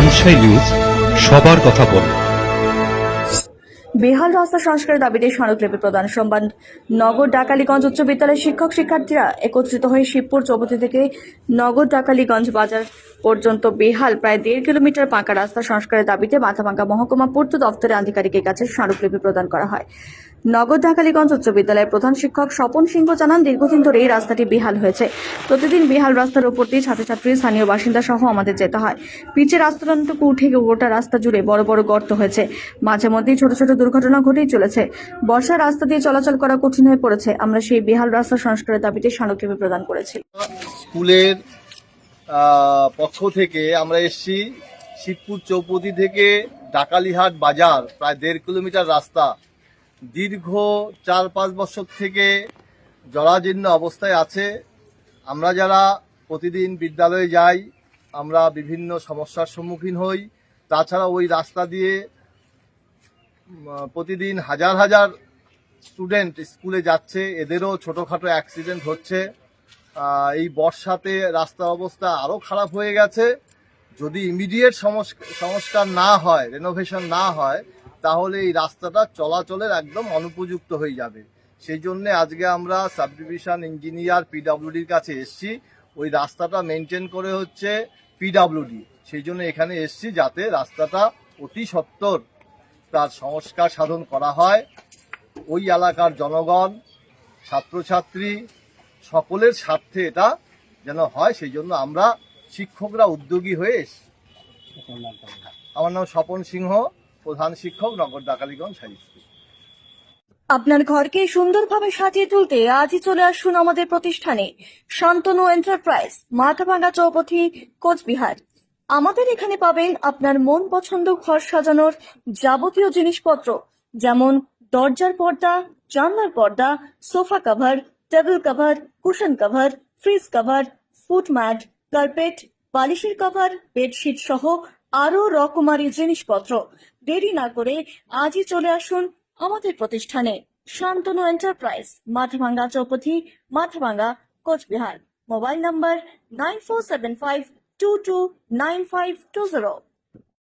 Sunshine news, সবার কথা বলে। বেহাল রাস্তা সংস্কারের দাবিতে স্মারকলিপি প্রদান। সোমবার নগর ডাকালীগঞ্জ উচ্চ বিদ্যালয়ের শিক্ষক শিক্ষার্থীরা একত্রিত হয়ে শিবপুর চৌপতি থেকে নগর ডাকালীগঞ্জ বাজার পর্যন্ত বেহাল প্রায় 1.5 কিলোমিটার পাকা রাস্তা সংস্কারের দাবিতে মাথাভাঙ্গা মহকুমা পূর্ত দপ্তরের আধিকারিকের কাছে স্মারকলিপি প্রদান করা হয়। নগর ডাকালীগঞ্জ উচ্চ বিদ্যালয়ের প্রধান শিক্ষক স্বপন সিংহ জানান, দীর্ঘদিন ধরে এই রাস্তাটি বেহাল হয়েছে। প্রতিদিন বেহাল রাস্তার উপর দিয়ে ছাত্রছাত্রী, স্থানীয় বাসিন্দা সহ আমাদের যেতে হয়। পিচের আস্তরণটুকু উঠে গোটা রাস্তা জুড়ে বড় বড় গর্ত হয়েছে। মাঝে মধ্যেই ছোট ছোট দুর্ঘটনা ঘটেই চলেছে। বর্ষার রাস্তা দিয়ে চলাচল করা কঠিন হয়ে পড়েছে। আমরা সেই বেহাল রাস্তা সংস্কারের দাবিতে স্মারকলিপি প্রদান করেছি। স্কুলের পক্ষ থেকে আমরা এসেছি শিবপুর চৌপতি থেকে ডাকালিহাট বাজার প্রায় 1.5 কিলোমিটার রাস্তা দীর্ঘ 4-5 বছর থেকে জরাজীর্ণ অবস্থায় আছে। আমরা যারা প্রতিদিন বিদ্যালয়ে যাই, আমরা বিভিন্ন সমস্যার সম্মুখীন হই। তাছাড়া ওই রাস্তা দিয়ে প্রতিদিন হাজার হাজার স্টুডেন্ট স্কুলে যাচ্ছে, এদেরও ছোটোখাটো অ্যাক্সিডেন্ট হচ্ছে। এই বর্ষাতে রাস্তার অবস্থা আরও খারাপ হয়ে গেছে। যদি ইমিডিয়েট সংস্কার না হয়, রেনোভেশন না হয়, তাহলে এই রাস্তাটা চলাচলের একদম অনুপযুক্ত হয়ে যাবে। সেই জন্যে আজকে আমরা সাব ডিভিশন ইঞ্জিনিয়ার পিডব্লিউডির কাছে এসছি। ওই রাস্তাটা মেনটেন করে হচ্ছে পিডব্লিউডি। সেই জন্য এখানে এসছি যাতে রাস্তাটা অতি সত্বর তার সংস্কার সাধন করা হয়। ওই এলাকার জনগণ, ছাত্রছাত্রী সকলের স্বার্থে এটা যেন হয়, সেই জন্য আমরা শিক্ষকরা উদ্যোগী হয়ে এসছি। আমার নাম স্বপন সিংহ, প্রধান শিক্ষক, নগর ডাকালীগঞ্জ হাই স্কুল। আপনার ঘরকে সুন্দরভাবে সাজিয়ে তুলতে আজই চলে আসুন আমাদের প্রতিষ্ঠানে, শান্তনু এন্টারপ্রাইজ, মাথাভাঙ্গা চৌপথি, কোচবিহার। আমাদের এখানে পাবেন আপনার মন পছন্দ ঘর সাজানোর যাবতীয় জিনিসপত্র, যেমন দরজার পর্দা, জানলার পর্দা, sofa cover, table cover, cushion cover, fridge cover, foot mat, carpet, বালিশের কভার, বেডশিট সহ আরো রকমারি জিনিসপত্র। দেরি না করে আজই চলে আসুন আমাদের প্রতিষ্ঠানে, Shantanu enterprise, Mathabhanga Choupathi, Mathabhanga, Cooch Behar. Mobile number 9475229520।